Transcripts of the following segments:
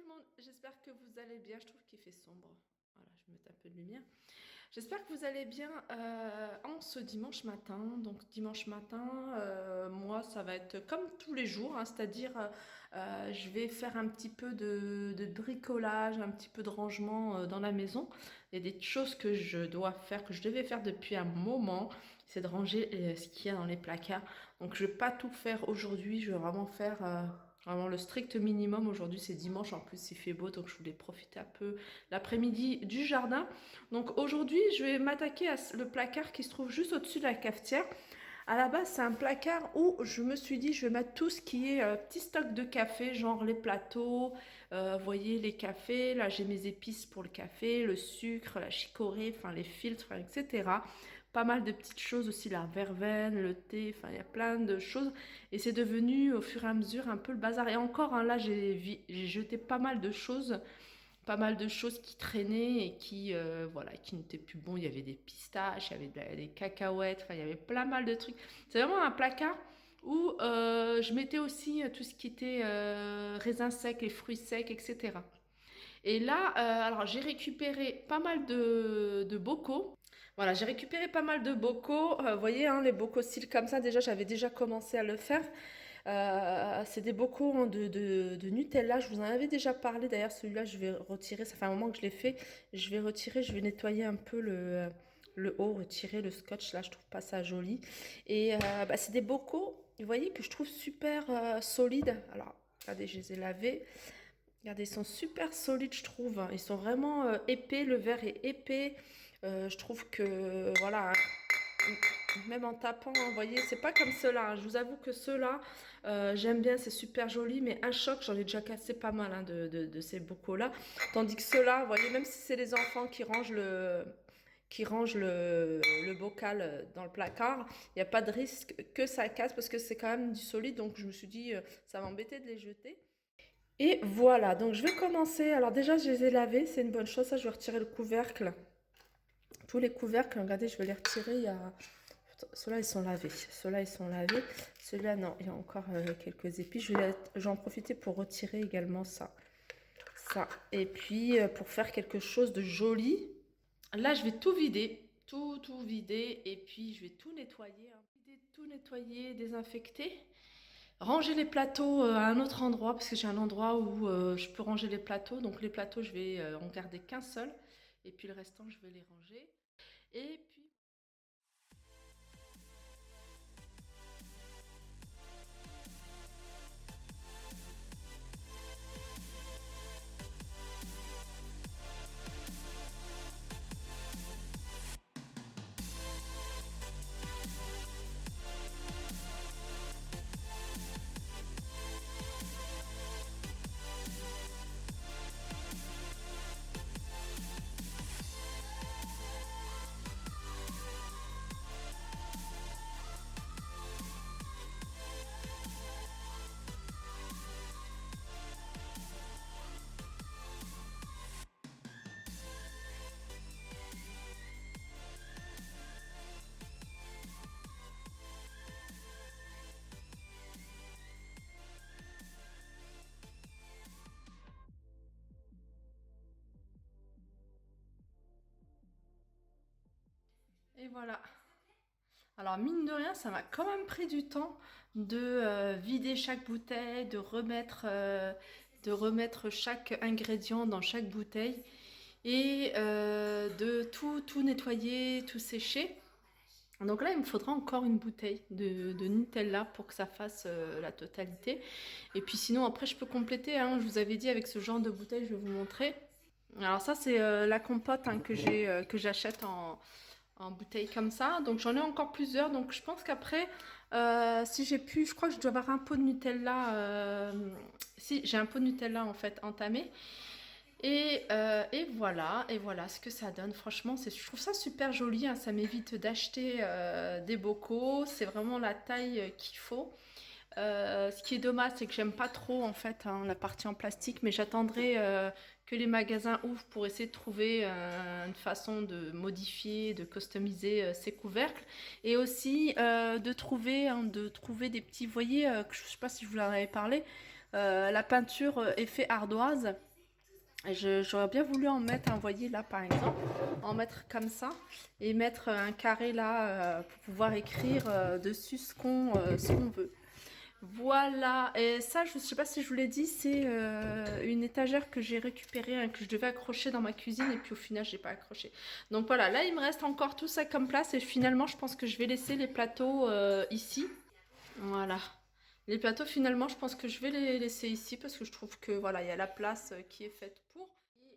le monde, j'espère que vous allez bien. Je trouve qu'il fait sombre. Voilà, je vais mettre un peu de lumière. J'espère que vous allez bien en ce dimanche matin. Donc dimanche matin, moi, ça va être comme tous les jours, hein, c'est-à-dire je vais faire un petit peu de bricolage, un petit peu de rangement dans la maison. Il y a des choses que je dois faire, que je devais faire depuis un moment, c'est de ranger ce qu'il y a dans les placards. Donc je ne vais pas tout faire aujourd'hui, je vais vraiment faire vraiment le strict minimum. Aujourd'hui c'est dimanche, en plus il fait beau, donc je voulais profiter un peu l'après-midi du jardin. Donc aujourd'hui, je vais m'attaquer à le placard qui se trouve juste au-dessus de la cafetière. À la base, c'est un placard où je me suis dit, je vais mettre tout ce qui est petit stock de café, genre les plateaux, vous voyez les cafés. Là, j'ai mes épices pour le café, le sucre, la chicorée, enfin les filtres, etc. Pas mal de petites choses aussi, la verveine, le thé, enfin il y a plein de choses. Et c'est devenu au fur et à mesure un peu le bazar. Et encore, hein, là, j'ai jeté pas mal de choses qui traînaient et qui, voilà, qui n'étaient plus bons. Il y avait des pistaches, il y avait des cacahuètes, enfin, il y avait plein mal de trucs. C'est vraiment un placard où je mettais aussi tout ce qui était raisins secs et fruits secs, etc. Et là, alors j'ai récupéré pas mal de bocaux. Voilà, j'ai récupéré pas mal de bocaux. Vous voyez, hein, les bocaux style comme ça, déjà, j'avais déjà commencé à le faire. C'est des bocaux hein, de Nutella. Je vous en avais déjà parlé. D'ailleurs, celui-là, je vais retirer. Ça fait un moment que je l'ai fait. Je vais retirer, je vais nettoyer un peu le haut, retirer le scotch. Là, je trouve pas ça joli. Et bah, c'est des bocaux, vous voyez, que je trouve super solides. Alors, regardez, je les ai lavés. Regardez, ils sont super solides, je trouve. Ils sont vraiment épais. Le verre est épais. Je trouve que, voilà, même en tapant, hein, vous voyez, c'est pas comme ceux-là, hein. Je vous avoue que ceux-là, j'aime bien, c'est super joli, mais un choc, j'en ai déjà cassé pas mal hein, de ces bocaux-là. Tandis que ceux-là, vous voyez, même si c'est les enfants qui rangent le bocal dans le placard, il n'y a pas de risque que ça casse parce que c'est quand même du solide. Donc je me suis dit, ça m'embêtait de les jeter. Et voilà, donc je vais commencer. Alors déjà, je les ai lavés, c'est une bonne chose. Ça, je vais retirer le couvercle. Tous les couvercles, regardez, je vais les retirer. Il y a... Ceux-là, ils sont lavés. Ceux-là, ils sont lavés. Celui-là, non, il y a encore quelques épis. Je vais en profiter pour retirer également ça. Ça. Et puis, pour faire quelque chose de joli, là, je vais tout vider. Tout vider. Et puis, je vais tout nettoyer, hein. Tout nettoyer, désinfecter. Ranger les plateaux à un autre endroit, parce que j'ai un endroit où je peux ranger les plateaux. Donc, les plateaux, je vais en garder qu'un seul. Et puis, le restant, je vais les ranger. Et puis... Et voilà. Alors mine de rien, ça m'a quand même pris du temps de vider chaque bouteille, de remettre chaque ingrédient dans chaque bouteille et de tout nettoyer, tout sécher. Donc là, il me faudra encore une bouteille de Nutella pour que ça fasse la totalité. Et puis sinon, après, je peux compléter, hein. Je vous avais dit, avec ce genre de bouteille, je vais vous montrer. Alors ça, c'est la compote hein, que j'achète en bouteille comme ça. Donc j'en ai encore plusieurs. Donc je pense qu'après, si j'ai pu, je crois que je dois avoir un pot de Nutella. Si, j'ai un pot de Nutella en fait entamé. Et voilà ce que ça donne. Franchement, je trouve ça super joli, hein. Ça m'évite d'acheter des bocaux. C'est vraiment la taille qu'il faut. Ce qui est dommage, c'est que j'aime pas trop en fait hein, la partie en plastique, mais j'attendrai que les magasins ouvrent pour essayer de trouver une façon de modifier, de customiser ces couvercles et aussi de trouver des petits, vous voyez, je sais pas si je vous en avais parlé, la peinture effet ardoise. J'aurais bien voulu en mettre, vous voyez là par exemple, en mettre comme ça et mettre un carré là pour pouvoir écrire dessus ce qu'on veut. Voilà, et ça, je ne sais pas si je vous l'ai dit, c'est une étagère que j'ai récupérée, hein, que je devais accrocher dans ma cuisine, et puis au final, j'ai pas accroché. Donc voilà, là, il me reste encore tout ça comme place, et finalement, je pense que je vais laisser les plateaux ici. Voilà. Les plateaux, finalement, je pense que je vais les laisser ici, parce que je trouve que voilà, il y a la place qui est faite pour.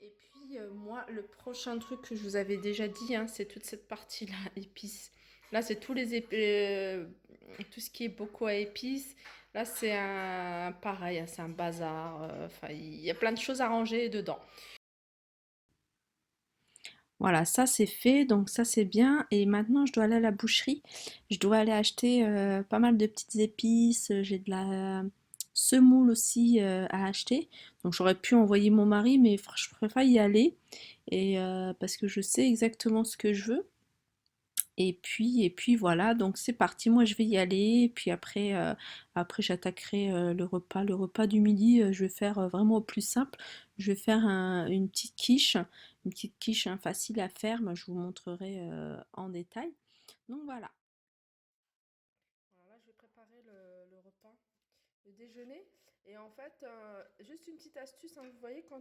Et puis, moi, le prochain truc que je vous avais déjà dit, hein, c'est toute cette partie-là, épices. Là, c'est tout ce qui est bocaux à épices. Là, c'est un pareil, hein, c'est un bazar. Enfin, il y a plein de choses à ranger dedans. Voilà, ça c'est fait, donc ça c'est bien. Et maintenant, je dois aller à la boucherie. Je dois aller acheter pas mal de petites épices. J'ai de la semoule aussi à acheter. Donc j'aurais pu envoyer mon mari, mais je préfère y aller. Et parce que je sais exactement ce que je veux. Et puis voilà, donc c'est parti, moi je vais y aller, et puis après j'attaquerai le repas du midi, je vais faire vraiment au plus simple, je vais faire une petite quiche hein, facile à faire, moi, je vous montrerai en détail. Donc voilà. Alors là, je vais préparer le repas, le déjeuner. Et en fait, juste une petite astuce, hein, vous voyez, quand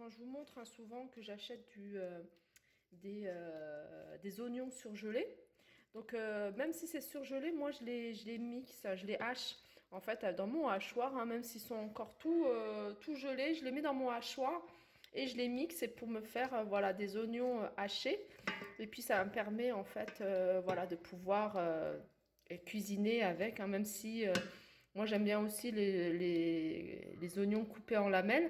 je vous montre hein, souvent que j'achète des oignons surgelés. Donc même si c'est surgelé, moi je les mixe, je les hache. En fait, dans mon hachoir, hein, même s'ils sont encore tout gelés, je les mets dans mon hachoir et je les mixe et pour me faire voilà, des oignons hachés. Et puis ça me permet en fait voilà, de pouvoir cuisiner avec, hein, même si moi j'aime bien aussi les oignons coupés en lamelles.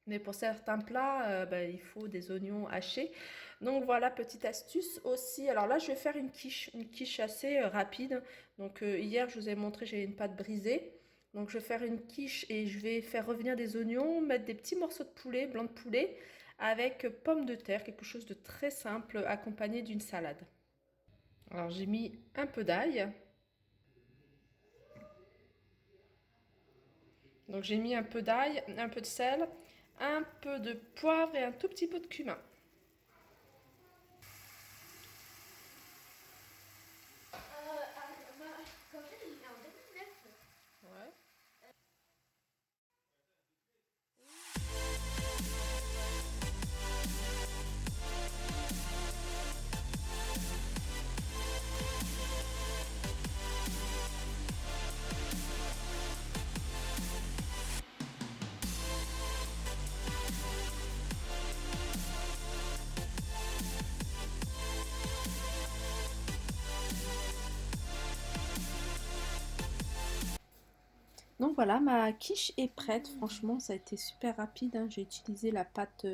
Mais pour certains plats, bah, il faut des oignons hachés. Donc voilà, petite astuce aussi. Alors là, je vais faire une quiche assez rapide. Donc hier, je vous ai montré, j'ai une pâte brisée. Donc je vais faire une quiche et je vais faire revenir des oignons, mettre des petits morceaux de poulet, blanc de poulet, avec pommes de terre, quelque chose de très simple, accompagné d'une salade. Alors j'ai mis un peu d'ail. Donc j'ai mis un peu d'ail, un peu de sel, un peu de poivre et un tout petit peu de cumin. Ouais. Donc voilà, ma quiche est prête. Franchement, ça a été super rapide, hein. J'ai utilisé la pâte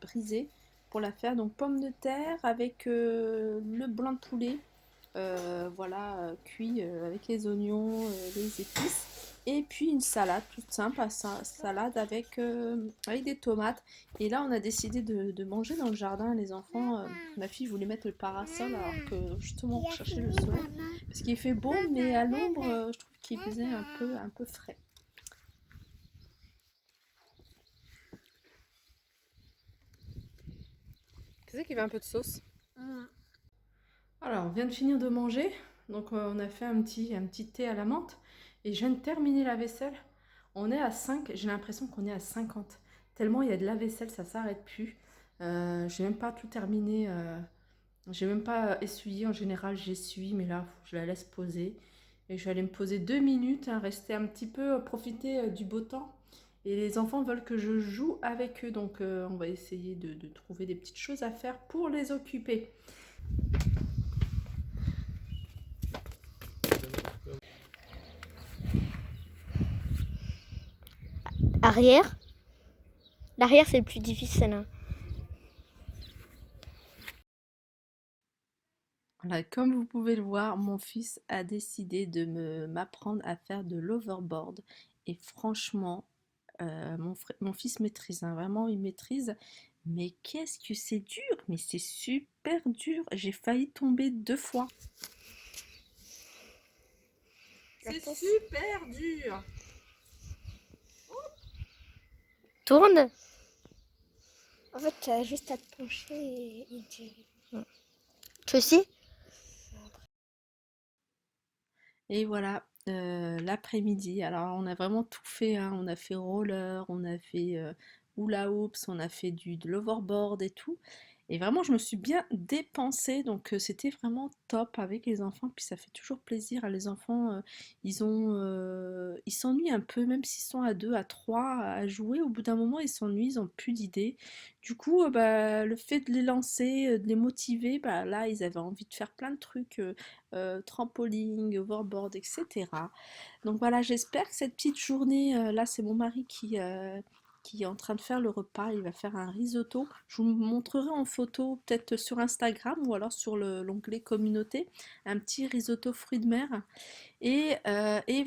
brisée pour la faire. Donc pommes de terre avec le blanc de poulet, voilà, cuit avec les oignons, les épices. Et puis une salade toute simple, salade avec des tomates. Et là, on a décidé de manger dans le jardin. Les enfants, ma fille voulait mettre le parasol alors que justement on cherchait le soleil. Parce qu'il fait beau, mais à l'ombre, je trouve qu'il faisait un peu frais. Tu sais qu'il veut un peu de sauce. Alors, on vient de finir de manger. Donc, on a fait un petit thé à la menthe. Et je viens de terminer la vaisselle. On est à 5. J'ai l'impression qu'on est à 50. Tellement il y a de la vaisselle, ça s'arrête plus. J'ai même pas tout terminé. J'ai même pas essuyé. En général, j'essuie. Mais là, je la laisse poser. Et je vais aller me poser 2 minutes, hein, rester un petit peu, profiter du beau temps. Et les enfants veulent que je joue avec eux. Donc, on va essayer de trouver des petites choses à faire pour les occuper. Arrière. L'arrière, c'est le plus difficile, hein. Voilà, comme vous pouvez le voir, mon fils a décidé de m'apprendre à faire de l'overboard. Et franchement, mon fils maîtrise, hein, vraiment, il maîtrise. Mais qu'est-ce que c'est dur! Mais c'est super dur! J'ai failli tomber 2 fois. C'est super dur! Tourne. En fait, tu as juste à te pencher et tirer. Tu aussi? Et voilà, l'après-midi. Alors on a vraiment tout fait, hein. On a fait roller, on a fait hula hoops, on a fait de l'overboard et tout. Et vraiment, je me suis bien dépensée, donc c'était vraiment top avec les enfants. Puis ça fait toujours plaisir. Les enfants, ils s'ennuient un peu, même s'ils sont à deux, à trois, à jouer. Au bout d'un moment, ils s'ennuient, ils ont plus d'idées. Du coup, bah, le fait de les lancer, de les motiver, bah là, ils avaient envie de faire plein de trucs. Trampoline, overboard, etc. Donc voilà, j'espère que cette petite journée, là c'est mon mari qui est en train de faire le repas, il va faire un risotto. Je vous montrerai en photo, peut-être sur Instagram ou alors sur l'onglet communauté, un petit risotto fruits de mer. Et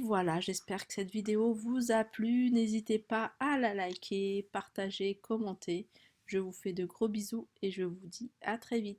voilà, j'espère que cette vidéo vous a plu. N'hésitez pas à la liker, partager, commenter. Je vous fais de gros bisous et je vous dis à très vite.